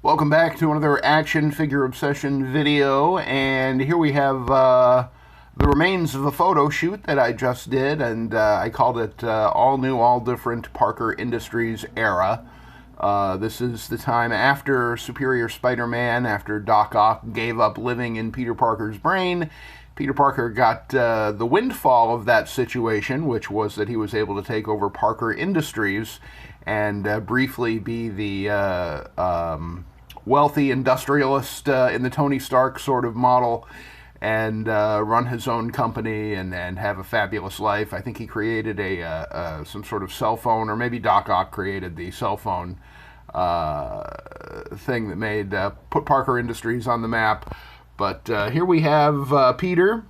Welcome back to another action figure obsession video, and here we have the remains of a photo shoot that I just did, and I called it All New, All Different Parker Industries Era. This is the time after Superior Spider-Man, after Doc Ock gave up living in Peter Parker's brain. Peter Parker got the windfall of that situation, which was that he was able to take over Parker Industries and briefly be the wealthy industrialist in the Tony Stark sort of model, and run his own company and have a fabulous life. I think he created some sort of cell phone, or maybe Doc Ock created the cell phone thing that made put Parker Industries on the map. But here we have Peter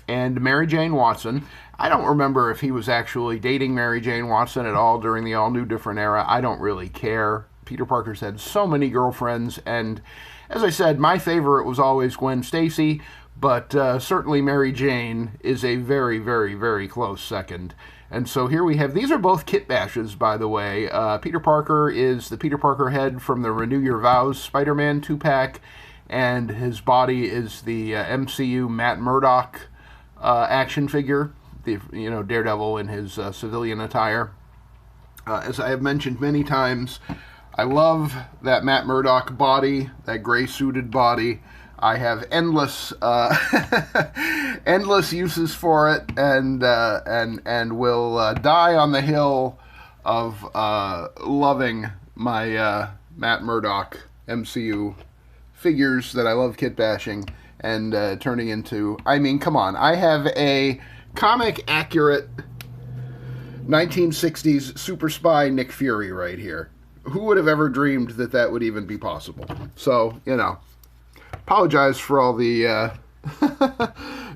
and Mary Jane Watson. I don't remember if he was actually dating Mary Jane Watson at all during the All New Different Era. I don't really care. Peter Parker's had so many girlfriends, and as I said, my favorite was always Gwen Stacy, but certainly Mary Jane is a very, very, very close second. And so here we have, these are both kit bashes, by the way. Peter Parker is the Peter Parker head from the Renew Your Vows Spider-Man 2-pack, and his body is the MCU Matt Murdock action figure, the Daredevil in his civilian attire. As I have mentioned many times, I love that Matt Murdock body, that gray-suited body. I have endless, endless uses for it, and will die on the hill of loving my Matt Murdock MCU figures that I love kit bashing and turning into. I mean, come on! I have a comic-accurate 1960s super spy Nick Fury right here. Who would have ever dreamed that that would even be possible? So, apologize for all the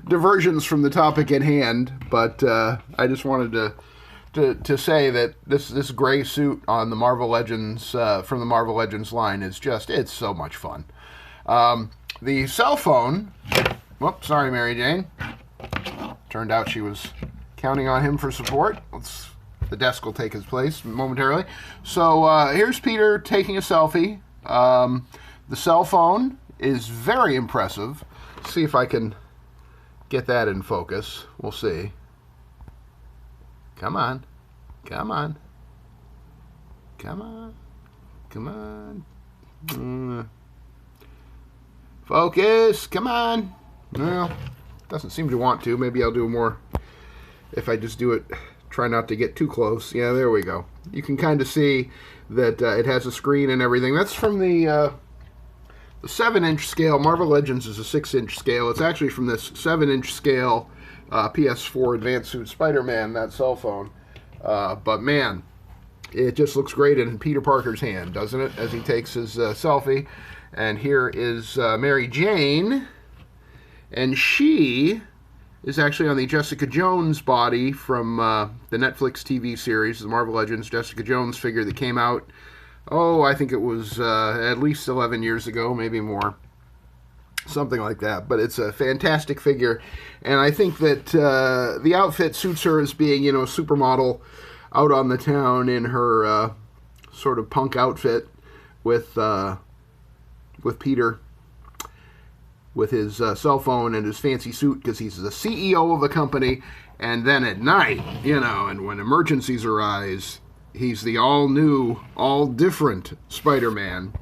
diversions from the topic at hand, but I just wanted to say that this gray suit on the Marvel Legends from the Marvel Legends line is it's so much fun. The cell phone. Whoops, sorry, Mary Jane. Turned out she was counting on him for support. The desk will take his place momentarily. So here's Peter taking a selfie. The cell phone is very impressive. Let's see if I can get that in focus. We'll see. Come on. Come on. Come on. Come on. Focus. Come on. Well, doesn't seem to want to. Maybe I'll do more if I just do it. Try not to get too close. Yeah, there we go. You can kind of see that it has a screen and everything. That's from the 7-inch scale. Marvel Legends is a 6-inch scale. It's actually from this 7-inch scale PS4 Advanced Suit Spider-Man, that cell phone. But man, it just looks great in Peter Parker's hand, doesn't it? As he takes his selfie. And here is Mary Jane. And she is actually on the Jessica Jones body from the Netflix TV series, the Marvel Legends Jessica Jones figure that came out, I think it was at least 11 years ago, maybe more. Something like that. But it's a fantastic figure, and I think that the outfit suits her as being, a supermodel out on the town in her sort of punk outfit with Peter, with his cell phone and his fancy suit, because he's the CEO of a company. And then at night, and when emergencies arise, he's the all-new, all-different Spider-Man.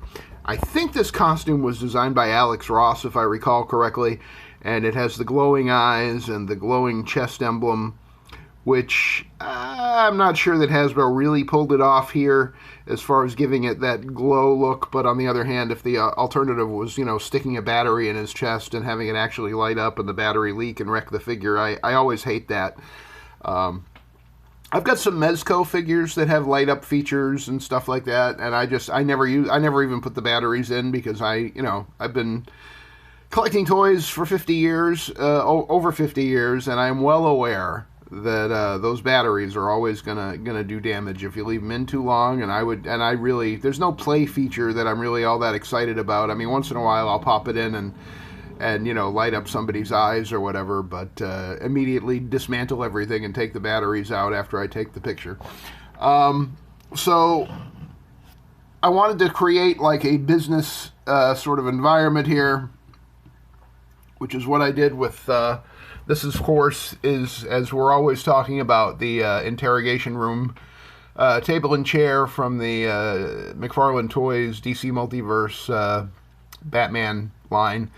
I think this costume was designed by Alex Ross, if I recall correctly, and it has the glowing eyes and the glowing chest emblem, which I'm not sure that Hasbro really pulled it off here as far as giving it that glow look. But on the other hand, if the alternative was, sticking a battery in his chest and having it actually light up and the battery leak and wreck the figure, I always hate that. I've got some Mezco figures that have light up features and stuff like that, and I never even put the batteries in, because I've been collecting toys for 50 years, over 50 years, and I'm well aware that those batteries are always gonna do damage if you leave them in too long. And there's no play feature that I'm really all that excited about. I mean, once in a while I'll pop it in and light up somebody's eyes or whatever, but immediately dismantle everything and take the batteries out after I take the picture. So I wanted to create like a business sort of environment here, which is what I did with this. Of course, is, as we're always talking about, the interrogation room table and chair from the McFarlane Toys DC Multiverse Batman line.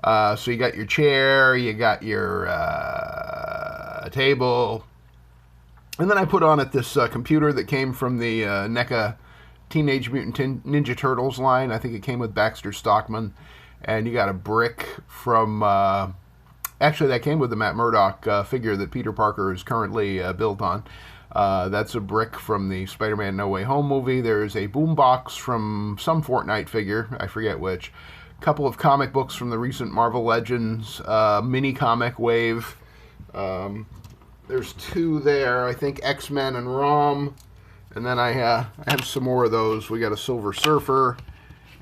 So you got your chair, you got your table, and then I put on it this computer that came from the NECA Teenage Mutant Ninja Turtles line. I think it came with Baxter Stockman. And you got a brick from... actually, that came with the Matt Murdock figure that Peter Parker is currently built on. That's a brick from the Spider-Man No Way Home movie. There's a boombox from some Fortnite figure. I forget which. A couple of comic books from the recent Marvel Legends mini comic wave. There's two there. I think X-Men and ROM. And then I have some more of those. We got a Silver Surfer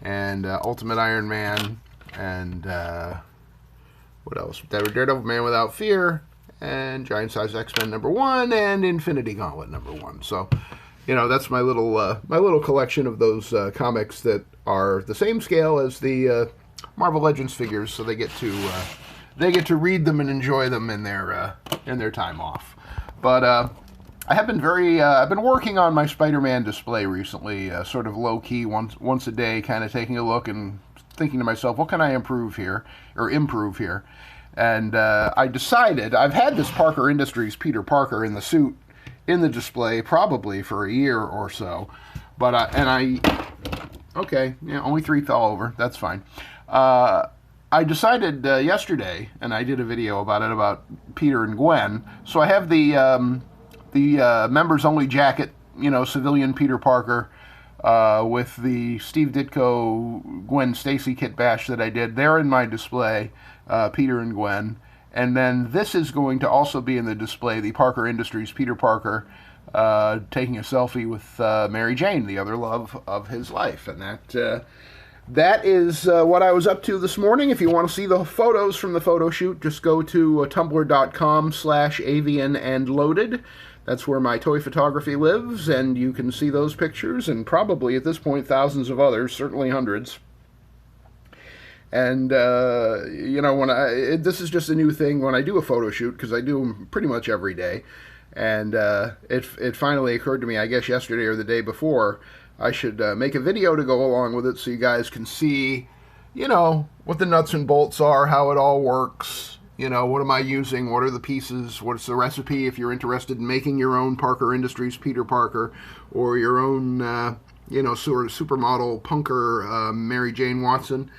and Ultimate Iron Man and what else? Daredevil Man Without Fear and Giant Size X-Men #1 and Infinity Gauntlet #1. So, you know, that's my little collection of those comics that are the same scale as the Marvel Legends figures. So they get to read them and enjoy them in their time off. But I've been working on my Spider-Man display recently, sort of low-key, once a day, kind of taking a look and thinking to myself, what can I improve here? And I decided, I've had this Parker Industries Peter Parker in the suit in the display probably for a year or so. But, okay, yeah, only 3 fell over, that's fine. I decided yesterday, and I did a video about it, about Peter and Gwen. So I have the members only jacket, you know, civilian Peter Parker, with the Steve Ditko Gwen Stacy kit bash that I did. They're in my display, Peter and Gwen. And then this is going to also be in the display, the Parker Industries Peter Parker taking a selfie with Mary Jane, the other love of his life. And that is what I was up to this morning. If you want to see the photos from the photo shoot, just go to tumblr.com/avianandloaded. That's where my toy photography lives, and you can see those pictures, and probably at this point thousands of others, certainly hundreds. And, you know, this is just a new thing when I do a photo shoot, because I do them pretty much every day. And it finally occurred to me, I guess yesterday or the day before, I should make a video to go along with it so you guys can see, you know, what the nuts and bolts are, how it all works. You know, what am I using? What are the pieces? What's the recipe if you're interested in making your own Parker Industries Peter Parker or your own, you know, sort of supermodel punker Mary Jane Watson?